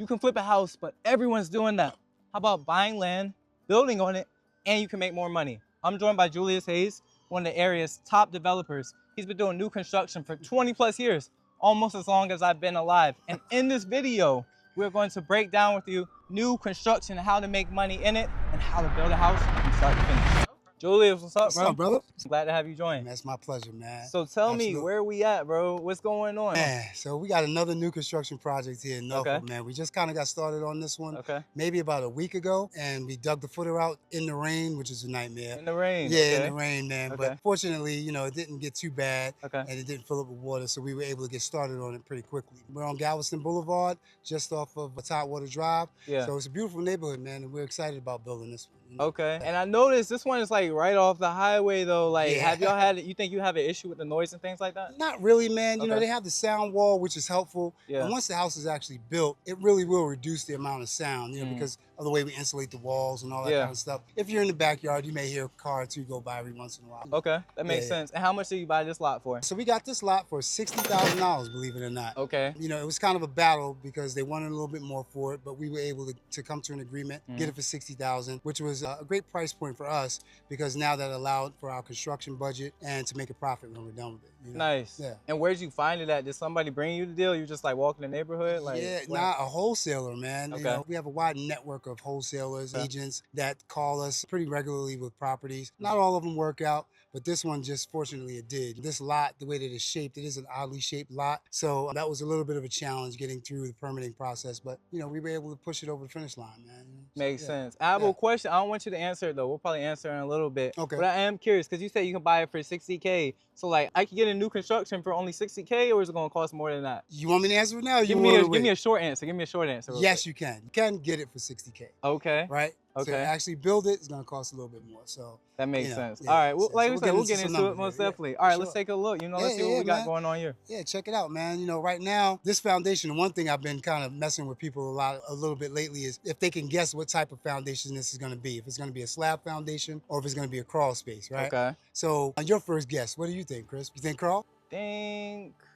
You can flip a house, but everyone's doing that. How about buying land, building on it, and you can make more money? I'm joined by Julius Hayes, one of the area's top developers. He's been doing new construction for 20 plus years, almost as long as I've been alive. And in this video, we're going to break down with you new construction, how to make money in it, and how to build a house from start to finish. Julius, what's up, bro? What's up, brother? Glad to have you join. That's my pleasure, man. So tell me, where we at, bro? What's going on? Man, so we got another new construction project here in Norfolk, man. We just kind of got started on this one maybe about a week ago, and we dug the footer out in the rain, which is a nightmare. In the rain? Yeah, in the rain, man. But fortunately, you know, it didn't get too bad, and it didn't fill up with water, so we were able to get started on it pretty quickly. We're on Galveston Boulevard, just off of Tidewater Drive. Yeah. So it's a beautiful neighborhood, man, and we're excited about building this one. Okay. And I noticed this one is like right off the highway though. Like, have y'all had, you think you have an issue with the noise and things like that? Not really, man. You know, they have the sound wall, which is helpful. Yeah. And once the house is actually built, it really will reduce the amount of sound, you know, because of the way we insulate the walls and all that kind of stuff. If you're in the backyard, you may hear a car or two go by every once in a while. Okay, that makes sense. And how much did you buy this lot for? So we got this lot for $60,000, believe it or not. Okay. You know, it was kind of a battle because they wanted a little bit more for it, but we were able to come to an agreement, get it for $60,000, which was a great price point for us because now that allowed for our construction budget and to make a profit when we're done with it. You know? Nice. Yeah. And where'd you find it at? Did somebody bring you the deal? You just like walking the neighborhood? Like, yeah, a wholesaler, man. You know, we have a wide network of wholesalers, agents that call us pretty regularly with properties. Not all of them work out, but this one just fortunately it did. This lot, the way that it's shaped, it is an oddly shaped lot. So that was a little bit of a challenge getting through the permitting process, but you know, we were able to push it over the finish line, man. Makes sense. I have a question. I don't want you to answer it though. We'll probably answer in a little bit. Okay. But I am curious because you said you can buy it for $60K. So like, I could get a new construction for only $60K, or is it going to cost more than that? You want me to answer it now? Or give me a short answer. Give me a short answer. Yes, you can. You can get it for $60K. Okay. Right? Okay. So to actually build it, it's going to cost a little bit more. So that makes sense. Yeah, all right. Well, like we said, we'll get into it most definitely. All right, let's take a look. You know, let's see what we got going on here. Yeah, check it out, man. You know, right now, this foundation, one thing I've been kind of messing with people a little bit lately is if they can guess what type of foundation this is going to be. If it's going to be a slab foundation or if it's going to be a crawl space, right? Okay. So on your first guess, what do you think, Chris? You think crawl?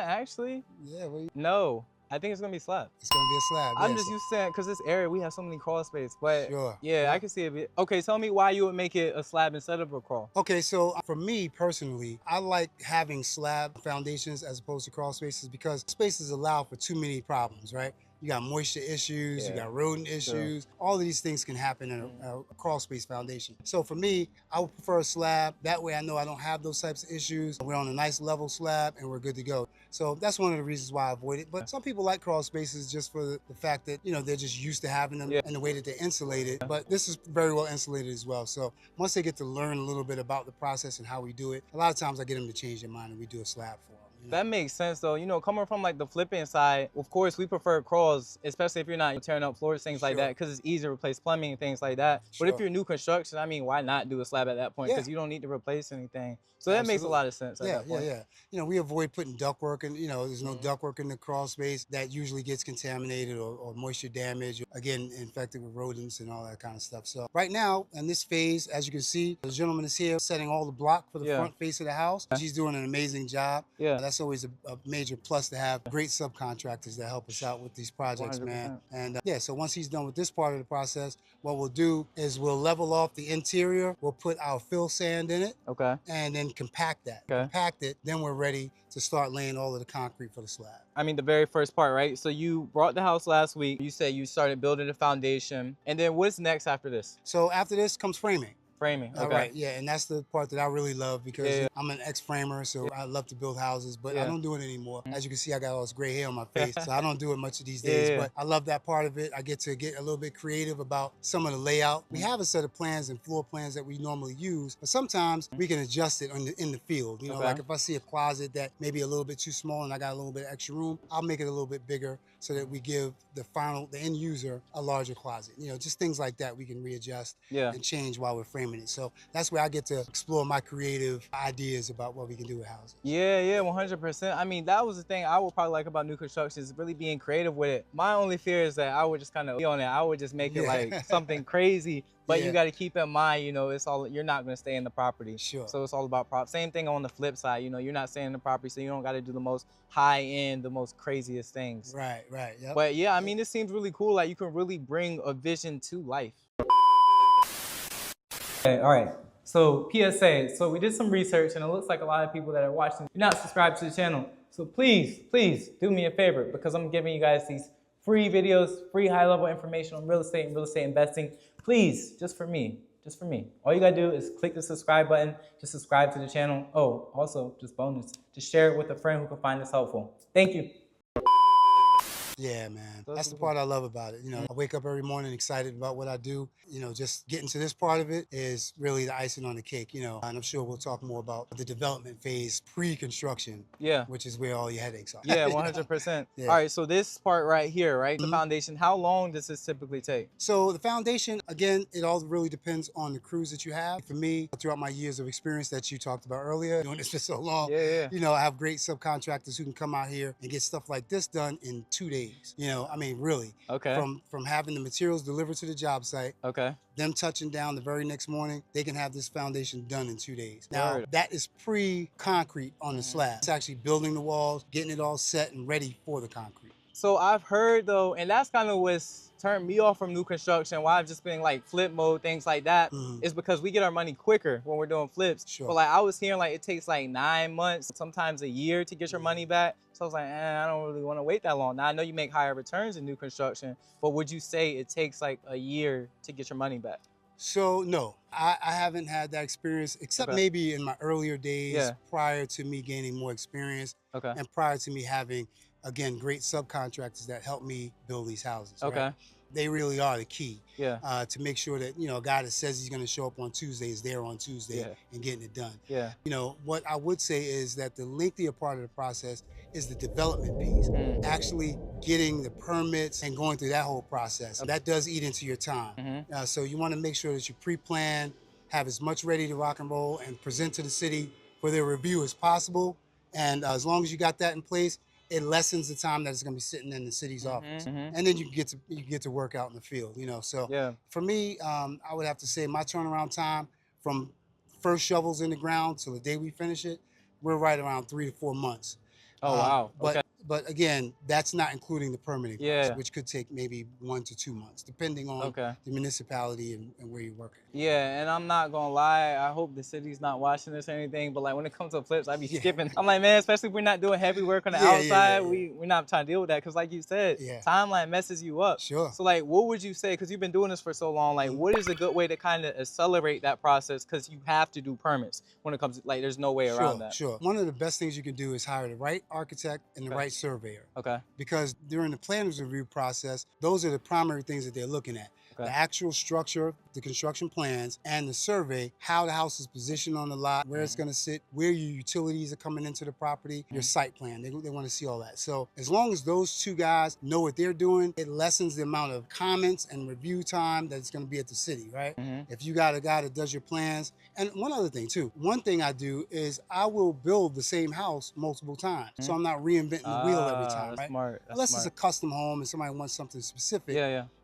Actually, yeah. No. I think it's gonna be slab. It's gonna be a slab. I'm just used to saying because this area we have so many crawl space, but yeah, I can see it. Okay, tell me why you would make it a slab instead of a crawl. Okay, so for me personally, I like having slab foundations as opposed to crawl spaces because spaces allow for too many problems, right? You got moisture issues, you got rodent issues. All of these things can happen in a crawl space foundation. So for me, I would prefer a slab. That way I know I don't have those types of issues. We're on a nice level slab and we're good to go. So that's one of the reasons why I avoid it. But some people like crawl spaces just for the fact that, you know, they're just used to having them and the way that they're insulated. But this is very well insulated as well. So once they get to learn a little bit about the process and how we do it, a lot of times I get them to change their mind and we do a slab for them. That makes sense though. You know, coming from like the flipping side, of course we prefer crawls, especially if you're not tearing up floors, things like that, because it's easier to replace plumbing and things like that. But if you're new construction, I mean, why not do a slab at that point? Because you don't need to replace anything. So that makes a lot of sense at that point. You know, we avoid putting ductwork and, you know, there's no ductwork in the crawl space that usually gets contaminated or moisture damage, again, infected with rodents and all that kind of stuff. So right now, in this phase, as you can see, the gentleman is here setting all the block for the front face of the house. He's doing an amazing job. Yeah. That's always a major plus to have great subcontractors that help us out with these projects, 100%. Man. And so once he's done with this part of the process, what we'll do is we'll level off the interior. We'll put our fill sand in it. Okay. And then compact that. Okay. Compact it. Then we're ready to start laying all of the concrete for the slab. I mean, the very first part, right? So you brought the house last week. You said you started building the foundation. And then what's next after this? So after this comes framing. Framing, okay. All right, yeah, and that's the part that I really love because I'm an ex-framer, so I love to build houses, but I don't do it anymore. As you can see, I got all this gray hair on my face, so I don't do it much of these days, but I love that part of it. I get to get a little bit creative about some of the layout. We have a set of plans and floor plans that we normally use, but sometimes we can adjust it in the field. You know, like if I see a closet that may be a little bit too small and I got a little bit of extra room, I'll make it a little bit bigger so that we give the end user a larger closet. You know, just things like that we can readjust and change while we're framing it. So that's where I get to explore my creative ideas about what we can do with houses. Yeah, 100%. I mean, that was the thing I would probably like about new construction is really being creative with it. My only fear is that I would just kind of be on it. I would just make it like something crazy But you got to keep in mind, you know, you're not going to stay in the property. Sure. So it's all about prop. Same thing on the flip side, you know, you're not staying in the property, so you don't got to do the most high end, the most craziest things. Right, right. Yep. But yeah, I mean, this seems really cool. Like you can really bring a vision to life. Okay, all right. So PSA, so we did some research and it looks like a lot of people that are watching, you're not subscribed to the channel. So please do me a favor because I'm giving you guys these free videos, free high level information on real estate and real estate investing. Please, just for me. All you gotta do is click the subscribe button, just subscribe to the channel. Oh, also, just bonus, just share it with a friend who can find this helpful. Thank you. Yeah, man. That's the part I love about it. You know, I wake up every morning excited about what I do. You know, just getting to this part of it is really the icing on the cake, you know. And I'm sure we'll talk more about the development phase, pre-construction, which is where all your headaches are. Yeah, 100%. Yeah. All right, so this part right here, right, the foundation, how long does this typically take? So the foundation, again, it all really depends on the crews that you have. For me, throughout my years of experience that you talked about earlier, doing this for so long, you know, I have great subcontractors who can come out here and get stuff like this done in 2 days. You know, I mean, really. Okay. From having the materials delivered to the job site. Okay. Them touching down the very next morning, they can have this foundation done in 2 days. Now, that is pre-concrete on the slab. It's actually building the walls, getting it all set and ready for the concrete. So I've heard though, and that's kind of what's turned me off from new construction, why I've just been like flip mode, things like that, is because we get our money quicker when we're doing flips. Sure. But like I was hearing like it takes like 9 months, sometimes a year to get your money back. So I was like, I don't really want to wait that long. Now I know you make higher returns in new construction, but would you say it takes like a year to get your money back? So no, I haven't had that experience except maybe in my earlier days prior to me gaining more experience and prior to me having, again, great subcontractors that help me build these houses. Right? They really are the key to make sure that, you know, a guy that says he's going to show up on Tuesday is there on Tuesday and getting it done. You know, what I would say is that the lengthier part of the process is the development piece, actually getting the permits and going through that whole process. That does eat into your time. So you want to make sure that you pre-plan, have as much ready to rock and roll and present to the city for their review as possible. And as long as you got that in place, it lessens the time that it's going to be sitting in the city's office, and then you get to work out in the field. You know, so for me, I would have to say my turnaround time from first shovels in the ground till the day we finish it, we're right around 3 to 4 months. Oh wow! But again, that's not including the permitting process, which could take maybe 1 to 2 months, depending on the municipality and where you're working. Yeah, and I'm not gonna lie, I hope the city's not watching this or anything, but like when it comes to flips, I be skipping. I'm like, man, especially if we're not doing heavy work on the outside, we're not trying to deal with that, because like you said, timeline messes you up. Sure. So like, what would you say, because you've been doing this for so long, like what is a good way to kind of accelerate that process, because you have to do permits when it comes to, like, there's no way around that. Sure. One of the best things you can do is hire the right architect and the right surveyor. Because during the planners review process, those are the primary things that they're looking at. The actual structure, the construction plans, and the survey, how the house is positioned on the lot, where it's going to sit, where your utilities are coming into the property, your site plan. They want to see all that. So as long as those two guys know what they're doing, it lessens the amount of comments and review time that's going to be at the city, right? If you got a guy that does your plans. And one other thing too, one thing I do is I will build the same house multiple times. So I'm not reinventing the wheel every time, right? Smart. Unless it's a custom home and somebody wants something specific.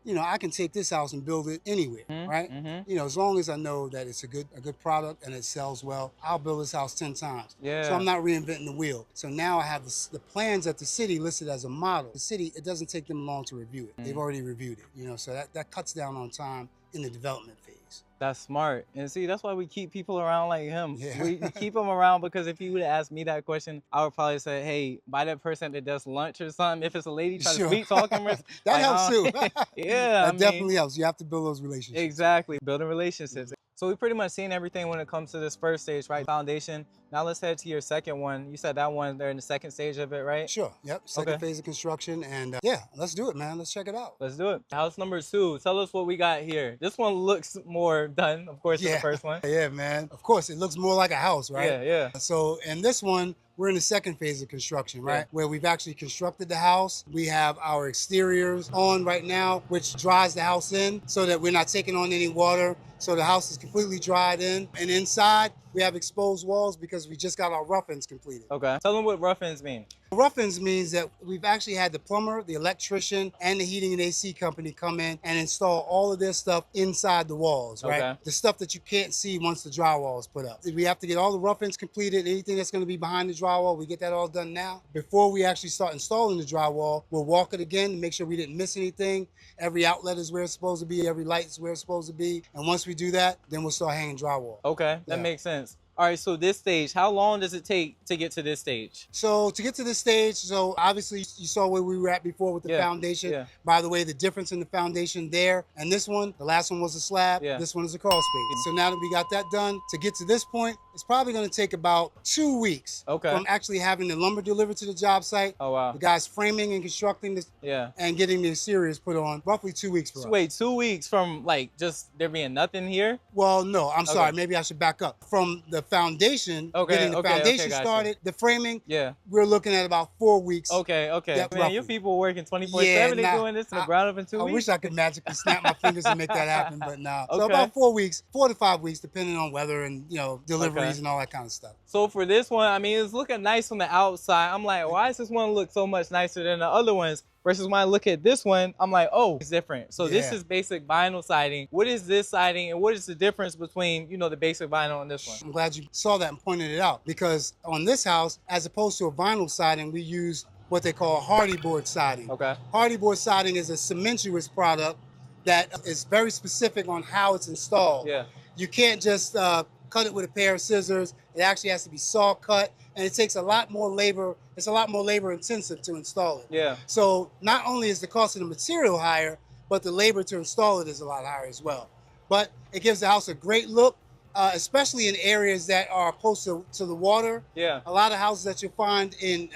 You know, I can take this house and build it anywhere, right? You know, as long as I know that it's a good product and it sells well, I'll build this house 10 times. So I'm not reinventing the wheel. So now I have the plans at the city listed as a model. The city, it doesn't take them long to review it. They've already reviewed it, you know, so that cuts down on time in the development phase. That's smart. And see, that's why we keep people around like him. We keep them around, because if you would ask me that question, I would probably say, hey, buy that person that does lunch or something. If it's a lady, try to sweet talk him. That helps too. That definitely helps. You have to build those relationships. Exactly, building relationships. So we've pretty much seen everything when it comes to this first stage, right? Foundation. Now let's head to your second one. You said that one, they're in the second stage of it, right? Sure, yep, second phase of construction. And yeah, let's do it, man. Let's check it out. Let's do it. House number 2, tell us what we got here. This one looks more done, of course, than the first one. Yeah, man. Of course, it looks more like a house, right? So in this one, we're in the second phase of construction, right? Where we've actually constructed the house. We have our exteriors on right now, which dries the house in so that we're not taking on any water. So the house is completely dried in. And inside, We have exposed walls because we just got our rough ends completed. Okay. Tell them what rough ends mean. Rough ends means that we've actually had the plumber, the electrician, and the heating and AC company come in and install all of their stuff inside the walls, right? Okay. The stuff that you can't see once the drywall is put up. We have to get all the rough ends completed. Anything that's going to be behind the drywall, we get that all done now. Before we actually start installing the drywall, we'll walk it again to make sure we didn't miss anything. Every outlet is where it's supposed to be. Every light is where it's supposed to be. And once we do that, then we'll start hanging drywall. Okay, that makes sense. All right, so this stage, how long does it take to get to this stage? So to get to this stage, so obviously you saw where we were at before with the foundation. Yeah. By the way, the difference in the foundation there and this one, the last one was a slab, this one is a crawl space. So now that we got that done, to get to this point, it's probably gonna take about 2 weeks from actually having the lumber delivered to the job site. Oh, wow. The guys framing and constructing this and getting the exteriors put on, roughly 2 weeks for us. Wait, 2 weeks from like just there being nothing here? Well, no, I'm sorry, maybe I should back up. From the foundation, getting the foundation started, the framing, we're looking at about 4 weeks. Okay. Man, roughly. your people working 24/7, they doing this in the ground up in 2 weeks? I wish I could magically snap my fingers and make that happen, but nah. So about 4 weeks, 4 to 5 weeks, depending on weather and, you know, deliveries and all that kind of stuff. So for this one, I mean, it's looking nice from the outside. I'm like, why does this one look so much nicer than the other ones? Versus when I look at this one, I'm like, oh, it's different. So this is basic vinyl siding. What is this siding and what is the difference between, you know, the basic vinyl and this one? I'm glad you saw that and pointed it out, because on this house, as opposed to a vinyl siding, we use what they call Hardie board siding. Okay. Hardie board siding is a cementuous product that is very specific on how it's installed. Yeah. You can't just cut it with a pair of scissors. It actually has to be saw cut, and it takes a lot more labor. It's a lot more labor intensive to install it. Yeah. So not only is the cost of the material higher, but the labor to install it is a lot higher as well. But it gives the house a great look, especially in areas that are close to the water. Yeah. A lot of houses that you'll find in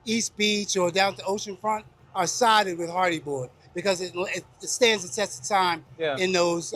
East Beach or down to oceanfront are sided with Hardie board because it stands the test of time in those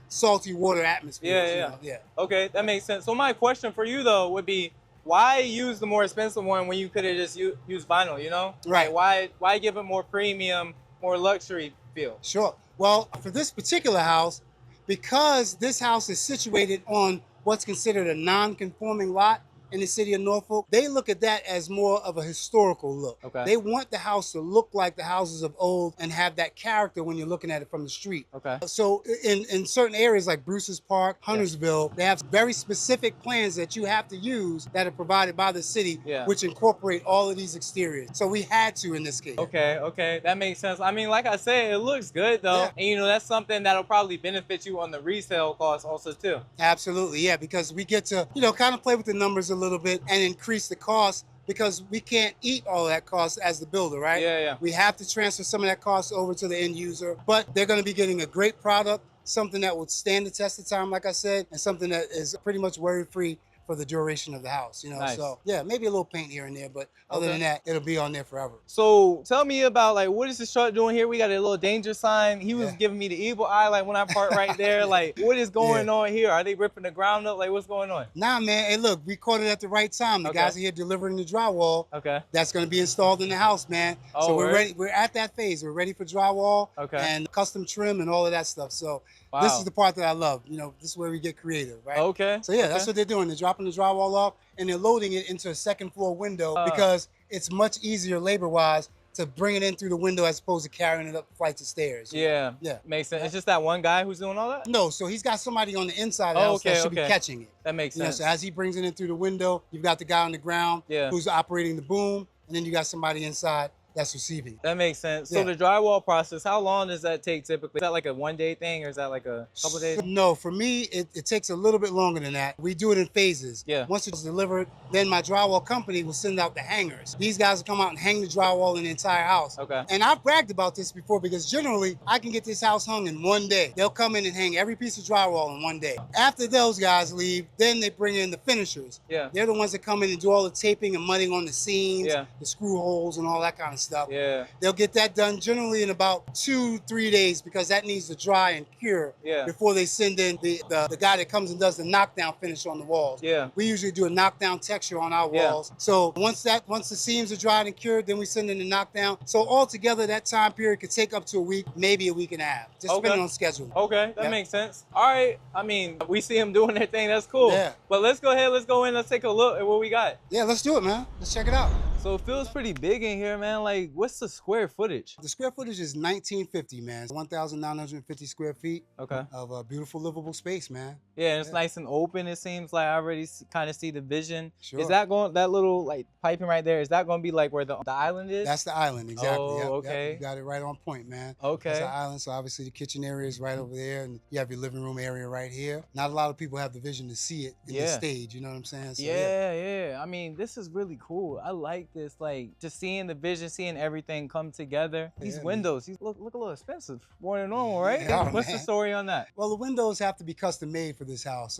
salty water atmospheres. Yeah. Okay, that makes sense. So my question for you though would be, why use the more expensive one when you could have just used vinyl, you know? Right. Like why give it more premium, more luxury feel? Sure. Well, for this particular house, because this house is situated on what's considered a non-conforming lot in the city of Norfolk, they look at that as more of a historical look. Okay. They want the house to look like the houses of old and have that character when you're looking at it from the street. Okay. So in certain areas like Bruce's Park, Huntersville, they have very specific plans that you have to use that are provided by the city, which incorporate all of these exteriors. So we had to in this case. Okay, that makes sense. I mean, like I said, it looks good though. And you know, that's something that'll probably benefit you on the resale cost also too. Absolutely, yeah, because we get to, you know, kind of play with the numbers a little bit and increase the cost, because we can't eat all that cost as the builder, right? Yeah. We have to transfer some of that cost over to the end user, but they're going to be getting a great product, something that would stand the test of time, like I said, and something that is pretty much worry-free for the duration of the house, you know. Nice. So yeah, maybe a little paint here and there, but other than that, it'll be on there forever. So tell me about, like, what is this truck doing here? We got a little danger sign. He was giving me the evil eye, like when I parked right there. Like, what is going on here? Are they ripping the ground up? Like, what's going on? Nah, man. Hey, look, we caught it at the right time. The guys are here delivering the drywall. That's going to be installed in the house, man. So we're ready. We're at that phase. We're ready for drywall and custom trim and all of that stuff. So this is the part that I love. You know, this is where we get creative, right? So yeah, that's what they're doing. They're dropping the drywall off and they're loading it into a second floor window because it's much easier labor-wise to bring it in through the window as opposed to carrying it up flights of stairs. Yeah, makes sense. It's just that one guy who's doing all that? No, so he's got somebody on the inside of the house that should be catching it. That makes sense. So as he brings it in through the window, you've got the guy on the ground who's operating the boom, and then you got somebody inside that's receiving. That makes sense. So the drywall process, how long does that take typically? Is that like a one-day thing or is that like a couple days? No, for me, it takes a little bit longer than that. We do it in phases. Once it's delivered, then my drywall company will send out the hangers. These guys will come out and hang the drywall in the entire house. And I've bragged about this before because generally I can get this house hung in one day. They'll come in and hang every piece of drywall in one day. After those guys leave, then they bring in the finishers. They're the ones that come in and do all the taping and mudding on the seams, the screw holes and all that kind of stuff. Yeah. They'll get that done generally in about 2-3 days because that needs to dry and cure before they send in the guy that comes and does the knockdown finish on the walls. Yeah. We usually do a knockdown texture on our walls. So once the seams are dried and cured, then we send in the knockdown. So altogether, that time period could take up to a week, maybe a week and a half, just depending on schedule. Okay, that makes sense. All right, I mean, we see them doing their thing. That's cool. Yeah. But let's go ahead. Let's go in. Let's take a look at what we got. Yeah, let's do it, man. Let's check it out. So it feels pretty big in here, man. Like, what's the square footage? The square footage is 1950, man. 1,950 square feet of a beautiful livable space, man. Yeah, and it's nice and open. It seems like I already kind of see the vision. Sure. Is that little like piping right there? Is that going to be like where the island is? That's the island, exactly. Oh, okay. Yep. You got it right on point, man. Okay. That's the island. So obviously the kitchen area is right over there, and you have your living room area right here. Not a lot of people have the vision to see it in the stage. You know what I'm saying? So, yeah. I mean, this is really cool. I like this, like just seeing the vision, seeing everything come together. These windows, these look a little expensive, more than normal, right? Yeah, What's the story on that? Well, the windows have to be custom made for this house.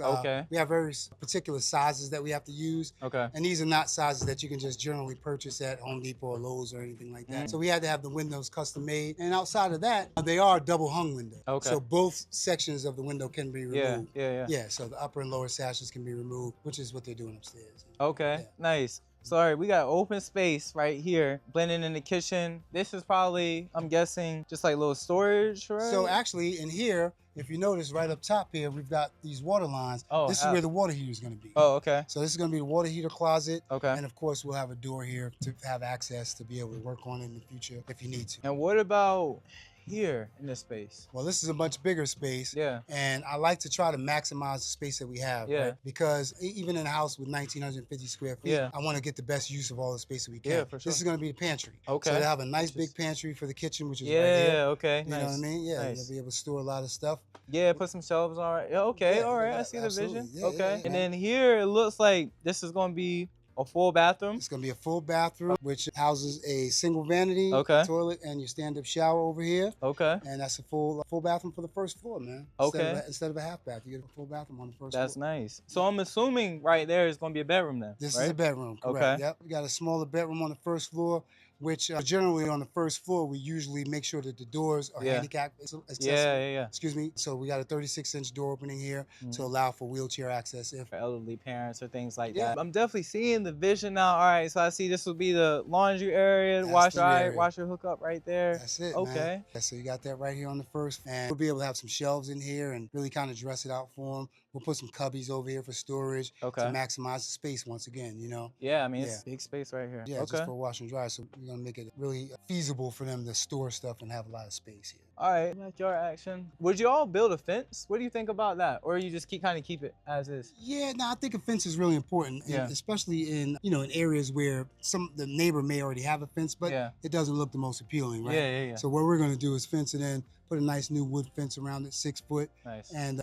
We have very particular sizes that we have to use. Okay. And these are not sizes that you can just generally purchase at Home Depot or Lowe's or anything like that. So we had to have the windows custom made. And outside of that, they are double hung windows. Okay. So both sections of the window can be removed. Yeah. So the upper and lower sashes can be removed, which is what they're doing upstairs. Okay, nice. So, all right, we got open space right here, blending in the kitchen. This is probably, I'm guessing, just like little storage, right? So actually in here, if you notice right up top here, we've got these water lines. This is where the water heater is going to be. Oh, okay. So this is going to be the water heater closet. Okay. And of course, we'll have a door here to have access to be able to work on it in the future if you need to. And what about here in this space? Well, this is a much bigger space. Yeah. And I like to try to maximize the space that we have. Yeah. Right? Because even in a house with 1,950 square feet, I want to get the best use of all the space that we can. Yeah, for sure. This is going to be the pantry. Okay. So they have a nice big pantry for the kitchen, which is right here. Okay. You know what I mean? Yeah. You'll be able to store a lot of stuff. Yeah, put some shelves on it. Yeah, okay. Yeah, all right. I see the absolutely. vision. Yeah, okay. And then here, it looks like this is going to be a full bathroom. It's going to be a full bathroom, which houses a single vanity, toilet, and your stand-up shower over here. Okay. And that's a full bathroom for the first floor, man. Okay. Instead of a half bath, you get a full bathroom on the first floor. That's nice. So I'm assuming right there is going to be a bedroom then, This right? is a bedroom, correct. Okay. Yep. We got a smaller bedroom on the first floor, which generally on the first floor, we usually make sure that the doors are handicap accessible. Yeah. Excuse me. So we got a 36-inch door opening here to allow for wheelchair access. For elderly parents or things like that. I'm definitely seeing the vision now. All right, so I see this will be the laundry area, washer hookup right there. That's it, okay. Man. Yeah, so you got that right here on the first. And we'll be able to have some shelves in here and really kind of dress it out for them. We'll put some cubbies over here for storage to maximize the space once again, you know? Yeah, I mean, it's big space right here. Yeah, just for wash and dry. So we're going to make it really feasible for them to store stuff and have a lot of space here. All right, backyard action. Would you all build a fence? What do you think about that? Or you just keep it as is? Yeah, no, I think a fence is really important, especially in, in areas where the neighbor may already have a fence, but it doesn't look the most appealing, right? Yeah. So what we're going to do is fence it in, put a nice new wood fence around it, 6 foot, and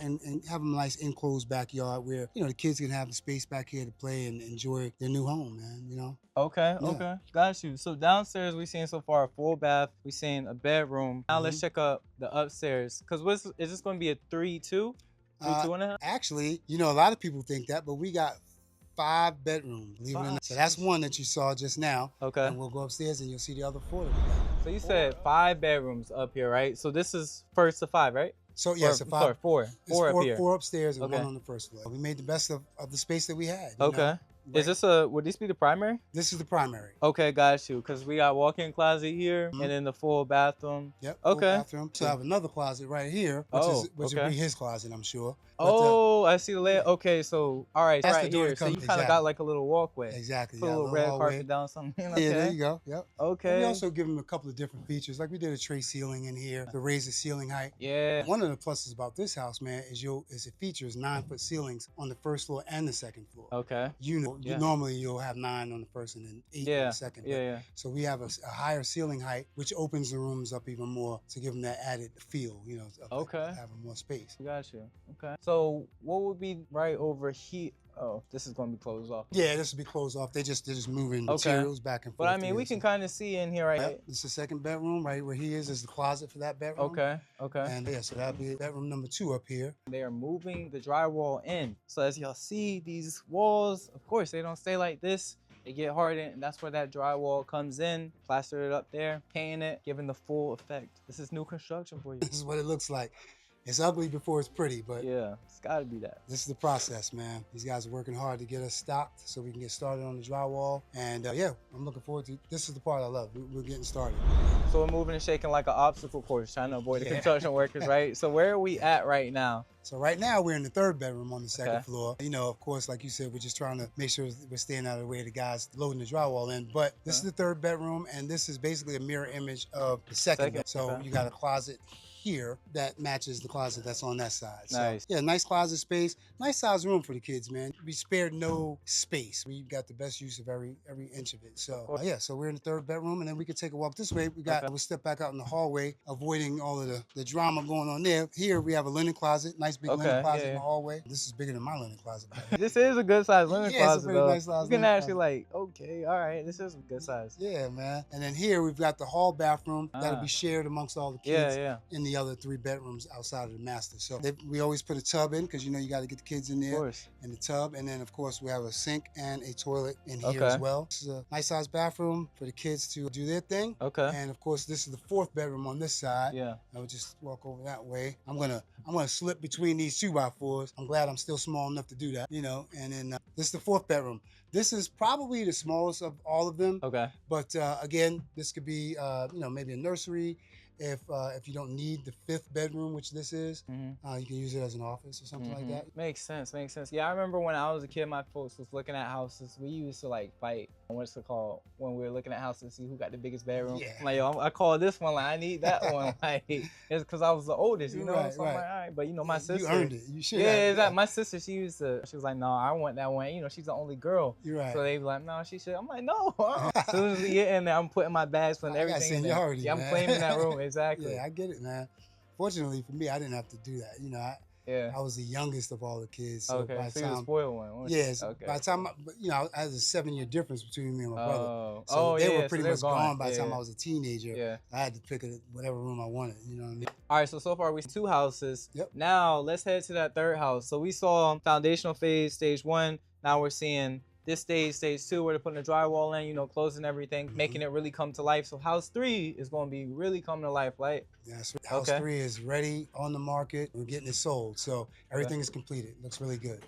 have a nice enclosed backyard where, the kids can have the space back here to play and enjoy their new home, man, Okay. Got you. So downstairs, we've seen so far a full bath. We've seen a bedroom. Now let's check out the upstairs. Because is this going to be a 3-2? 3-2.5? Actually, a lot of people think that, but we got 5 bedrooms, believe it or not. So that's one that you saw just now. Okay. And we'll go upstairs and you'll see the other 4 that we got. So you said 5 bedrooms up here, right? So this is first to 5, right? So yeah, so 5. Sorry, 4. 4 up here. 4 upstairs and 1 on the first floor. We made the best of the space that we had. Okay. Is this would this be the primary? This is the primary. Okay, got you. Because we got walk-in closet here and then the full bathroom. Yep. Full bathroom. So I have another closet right here, which would be his closet, I'm sure. But, I see the layout. Okay, so all right, that's right here. So you kind of got like a little walkway. Exactly. Put a little red carpet down, something. Okay. Yeah, there you go. Yep. Okay. And we also give him a couple of different features, like we did a tray ceiling in here to raise the ceiling height. Yeah. One of the pluses about this house, man, is it features 9-foot ceilings on the first floor and the second floor. Okay. Normally you'll have 9 on the first and then 8 on the second. Yeah. So we have a higher ceiling height, which opens the rooms up even more to give them that added feel, having more space. Got you. Okay. So what would be right over here? Oh, this is going to be closed off. Yeah, this will be closed off. They're just moving materials back and forth. But I mean, we can kind of see in here, right? Yep. This is the second bedroom. Right where he is the closet for that bedroom. Okay. And so that'll be bedroom number 2 up here. They are moving the drywall in. So as y'all see, these walls, of course, they don't stay like this. they get hardened, and that's where that drywall comes in. Plaster it up there, paint it, giving the full effect. This is new construction for you. This is what it looks like. It's ugly before it's pretty, but Yeah, it's gotta be that. this is the process, man. These guys are working hard to get us stocked so we can get started on the drywall. And yeah, I'm looking forward to, this is the part I love. We're getting started. So we're moving and shaking like an obstacle course, trying to avoid the construction workers, right? So where are we at right now? So right now we're in the 3rd bedroom on the 2nd floor. You know, of course, like you said, we're just trying to make sure we're staying out of the way of the guys loading the drywall in. But this is the 3rd bedroom, and this is basically a mirror image of the 2nd bedroom. So you got a closet here that matches the closet that's on that side. Nice. So yeah, nice closet space, nice size room for the kids, man. We spared no space. We got the best use of every inch of it. So yeah, so we're in the 3rd bedroom, and then we can take a walk this way. We'll step back out in the hallway, avoiding all of the drama going on there. Here we have a linen closet, nice big linen closet in the hallway. This is bigger than my linen closet. This is a good size linen closet, it's a pretty nice size. You can actually like, okay, all right, this is a good size. Yeah, man. And then here we've got the hall bathroom that'll be shared amongst all the kids in the other 3 bedrooms outside of the master. So we always put a tub in because, you know, you got to get the kids in there in the tub. And then, of course, we have a sink and a toilet in here as well. This is a nice size bathroom for the kids to do their thing. And, of course, this is the 4th bedroom on this side. I would just walk over that way. I'm gonna slip between these 2x4s. I'm glad I'm still small enough to do that, you know. And then this is the 4th bedroom. This is probably the smallest of all of them. But again, this could be, you know, maybe a nursery. If you don't need the 5th bedroom, which this is, you can use it as an office or something like that. Makes sense, makes sense. Yeah, I remember when I was a kid, my folks was looking at houses. We used to like fight, what's it called, when we were looking at houses to see who got the biggest bedroom. I'm like, yo, I call this one, like, I need that one. Like, it's because I was the oldest, you know? So I'm like, all right, but you know, my sister. You earned it. You should. Yeah, exactly. My sister, she was like, no, I want that one. You know, she's the only girl. So they be like, no, she should. I'm like, no. As soon as we get in there, I'm putting my bags and everything in there. Yeah, I'm claiming that room, exactly. Yeah, I get it, man. Fortunately for me, I didn't have to do that. You know, I was the youngest of all the kids. So by the so time, you were the spoiled one. Yes. By the time, you know, I had a 7-year difference between me and my brother. So they were pretty much gone by the time I was a teenager. I had to pick whatever room I wanted. You know what I mean? All right. So far we 2 houses. Now let's head to that 3rd house. So we saw foundational phase, stage 1. Now we're seeing this stage 2, where they're putting the drywall in, you know, closing everything, making it really come to life. So house 3 is going to be really coming to life, right? Yes, house 3 is ready, on the market. We're getting it sold. So everything is completed. Looks really good.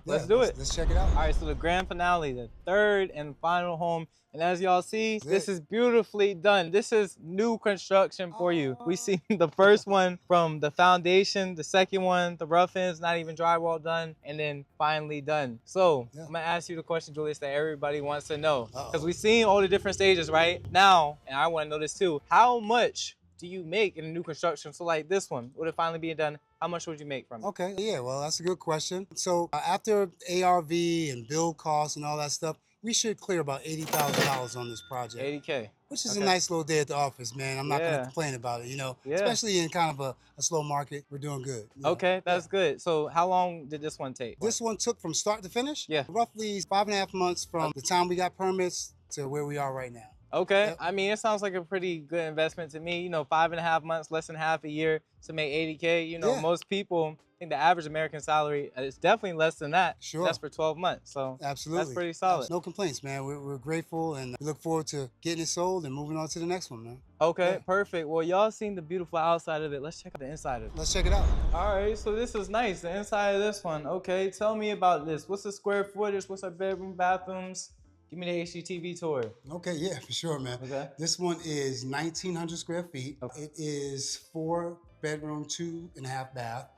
Let's do it. Let's check it out. All right, so the grand finale, the 3rd and final home. And as y'all see, this is beautifully done. This is new construction for you. We see the first one from the foundation, the 2nd one, the rough ends, not even drywall done, and then finally done. So I'm gonna ask you the question, Julius, that everybody wants to know. Because we've seen all the different stages right now, and I wanna know this too. How much do you make in a new construction? So like this one, would it finally be done? How much would you make from it? Okay, yeah, well, that's a good question. So after ARV and build costs and all that stuff, we should clear about $80,000 on this project. 80K. Which is a nice little day at the office, man. I'm not going to complain about it, you know. Especially in kind of a slow market, we're doing good. Okay, that's good. So how long did this one take? This one took from start to finish? Roughly 5.5 months from the time we got permits to where we are right now. Okay, I mean, it sounds like a pretty good investment to me. You know, 5.5 months, less than half a year to make 80K. You know, most people, I think the average American salary is definitely less than that. That's for 12 months. So that's pretty solid. No complaints, man. We're grateful, and we look forward to getting it sold and moving on to the next one, man. Okay, perfect. Well, y'all seen the beautiful outside of it. Let's check out the inside of it. Let's check it out. All right, so this is nice, the inside of this one. Okay, tell me about this. What's the square footage? What's our bedroom, bathrooms? Give me the HGTV tour. Okay, yeah, for sure, man. This one is 1,900 square feet. It is 4 bedroom, 2.5 bath.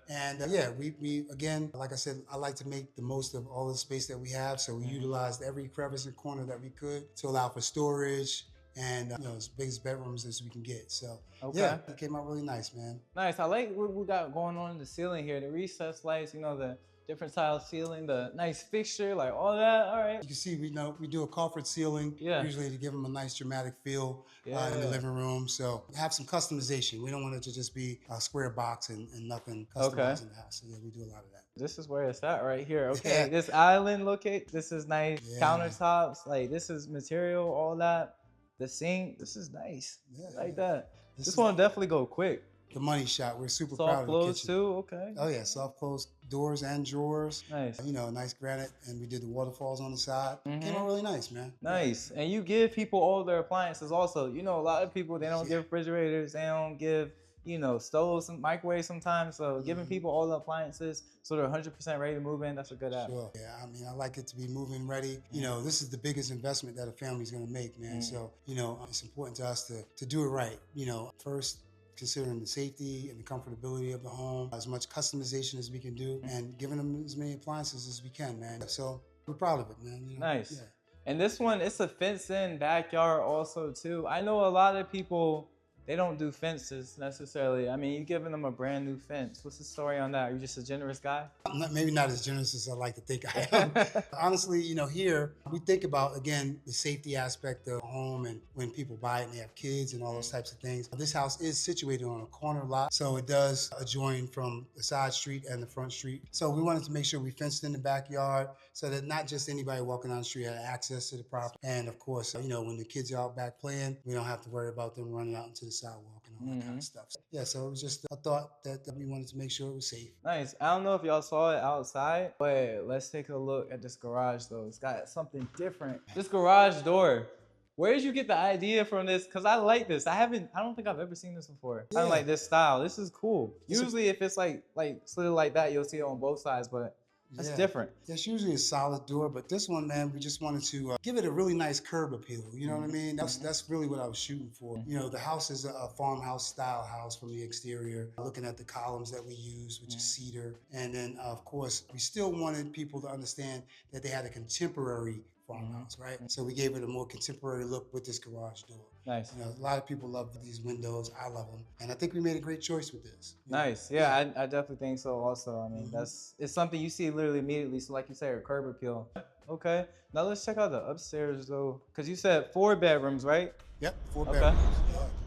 And yeah, we again, like I said, I like to make the most of all the space that we have. So we utilized every crevice and corner that we could to allow for storage and you know, as big as bedrooms as we can get. So yeah, it came out really nice, man. Nice. I like what we got going on in the ceiling here. The recessed lights, you know, the different tile ceiling, the nice fixture, like all that. All right. You can see we do a coffered ceiling, usually to give them a nice dramatic feel in the living room. So have some customization. We don't want it to just be a square box and nothing customized in the house. So yeah, we do a lot of that. This is where it's at right here. Okay, this island, this is nice. Countertops, like this is material, all that. The sink, this is nice. Like that. This one definitely go quick. the money shot. We're super proud Soft of the close kitchen. too, okay. Oh yeah, soft close doors and drawers. Nice. You know, nice granite, and we did the waterfalls on the side. Came Mhm. out really nice, man. Nice. And you give people all their appliances also. You know, a lot of people, they don't Yeah. give refrigerators, they don't give, you know, stoves and microwaves sometimes. So giving people all the appliances so they're 100% ready to move in, that's a good app. Sure. Yeah, I mean, I like it to be moving ready. You know, this is the biggest investment that a family's gonna make, man. So, you know, it's important to us to do it right. You know, first, considering the safety and the comfortability of the home, as much customization as we can do, and giving them as many appliances as we can, man. So we're proud of it, man. You know? Nice. Yeah. And this one, it's a fenced-in backyard also too. I know a lot of people, they don't do fences necessarily. I mean, you're giving them a brand new fence. What's the story on that? Are you just a generous guy? Maybe not as generous as I like to think I am. Honestly, you know, here we think about, again, the safety aspect of home and when people buy it and they have kids and all those types of things. This house is situated on a corner lot, so it does adjoin from the side street and the front street. So we wanted to make sure we fenced in the backyard so that not just anybody walking down the street had access to the property. And of course, you know, when the kids are out back playing, we don't have to worry about them running out into the sidewalk and all that kind of stuff. So, yeah, so it was just a thought that we wanted to make sure it was safe. Nice. I don't know if y'all saw it outside, but let's take a look at this garage though. It's got something different. This garage door. Where did you get the idea from this? Cause I like this. I don't think I've ever seen this before. I Yeah. like this style. This is cool. Usually if it's like slid like that, you'll see it on both sides, but that's different. It's usually a solid door, but this one, man, we just wanted to give it a really nice curb appeal. You know what I mean? That's really what I was shooting for. You know, the house is a farmhouse style house from the exterior. Looking at the columns that we use, which is cedar, and then of course we still wanted people to understand that they had a contemporary farmhouse, right? So we gave it a more contemporary look with this garage door. Nice. You know, a lot of people love these windows. I love them, and I think we made a great choice with this. Nice. Yeah, I definitely think so also. I mean, it's something you see literally immediately. So like you say, a curb appeal. Okay. Now let's check out the upstairs though. Cause you said 4 bedrooms, right? Yep, 4 Okay. bedrooms.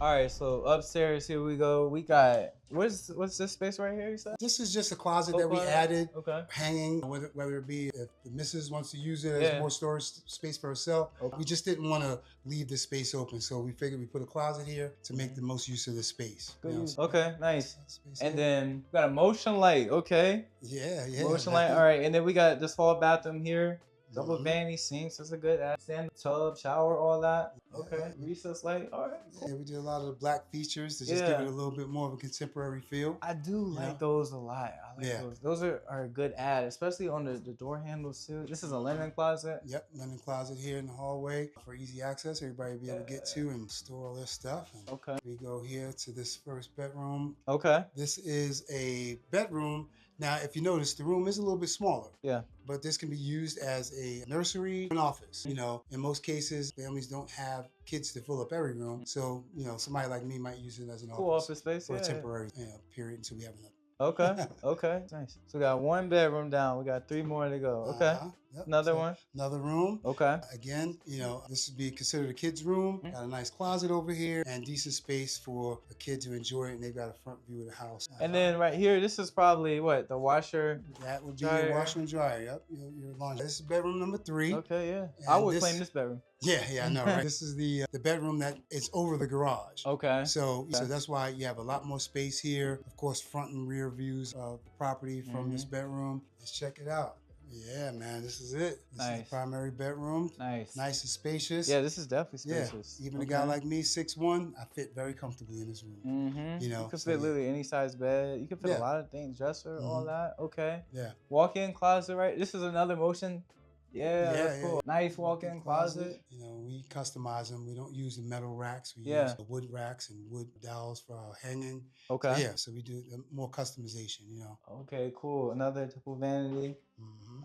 All right, so upstairs, here we go. We got, what's this space right here, you said? This is just a closet that we added, Okay. hanging, whether it be if the missus wants to use it as more storage space for herself. We just didn't want to leave the space open, so we figured we put a closet here to make the most use of the space. Good You know, use. so Okay, nice. space And here. then we got a motion light, okay. Yeah. Motion light, all right. And then we got this whole bathroom here. Double vanity sinks, that's a good add. Stand tub, shower, all that. Okay, recess light, all right. Cool. Yeah, we did a lot of the black features to just give it a little bit more of a contemporary feel. I do like those a lot. I like those. Those are a good add, especially on the door handles too. This is a linen closet. Yep, linen closet here in the hallway for easy access. Everybody will be able to get to and store all their stuff. And Okay. we go here to this first bedroom. Okay. This is a bedroom. Now, if you notice, the room is a little bit smaller. Yeah. But this can be used as a nursery and office. You know, in most cases, families don't have kids to fill up every room. So, you know, somebody like me might use it as an Cool office space, for a temporary period until we have another. Okay. Okay. Nice. So we got 1 bedroom down. We got 3 more to go. Okay. Yep. Another one. Another room. Okay. Again, you know, this would be considered a kid's room. Got a nice closet over here and decent space for a kid to enjoy it. And they've got a front view of the house. And then right here, this is probably what, the washer. That would be your washer and dryer. Yep. Your laundry. This is bedroom number 3. Okay. Yeah. And I would claim this bedroom. Yeah, I know, right? This is the bedroom that is over the garage. Okay. So that's why you have a lot more space here. Of course, front and rear views of the property from this bedroom. Let's check it out. Yeah, man, this is it. This is the primary bedroom. Nice. Nice and spacious. Yeah, this is definitely spacious. Even a guy like me, 6'1", I fit very comfortably in this room. You know, you could fit literally any size bed. You could fit a lot of things, dresser, all that. Okay. Yeah. Walk-in closet, right? This is another motion. Yeah, that's cool. Nice walk-in closet. You know, we customize them. We don't use the metal racks. We use the wood racks and wood dowels for our hanging. Okay. So we do more customization, you know. Okay, cool. Another triple vanity.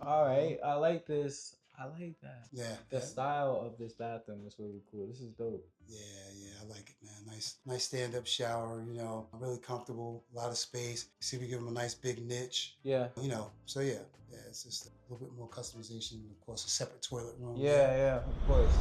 All right. I like this. I like that. Yeah. The style of this bathroom is really cool. This is dope. Yeah, I like it, man. Nice stand-up shower, you know, really comfortable, a lot of space. You see, we give them a nice big niche. Yeah. You know, so yeah, it's just a little bit more customization. Of course, a separate toilet room. Yeah, of course.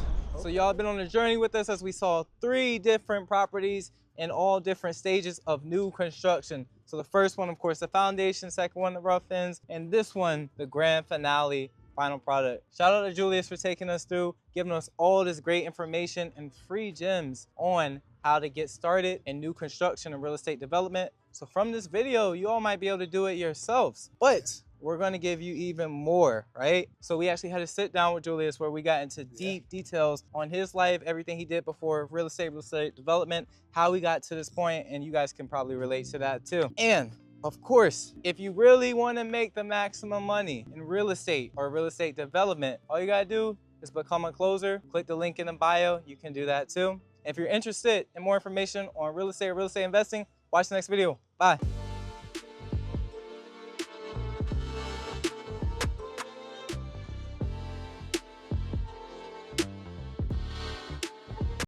So y'all been on a journey with us as we saw 3 different properties in all different stages of new construction. So the first one, of course, the foundation, second one, the rough ends, and this one, the grand finale, final product. Shout out to Julius for taking us through, giving us all this great information and free gems on how to get started in new construction and real estate development. So from this video, you all might be able to do it yourselves, but we're going to give you even more, right? So we actually had to sit down with Julius where we got into deep details on his life, everything he did before real estate development, how we got to this point, and you guys can probably relate to that too. And of course, if you really want to make the maximum money in real estate or real estate development, all you got to do is become a closer. Click the link in the bio. You can do that too. If you're interested in more information on real estate or real estate investing, watch the next video. Bye.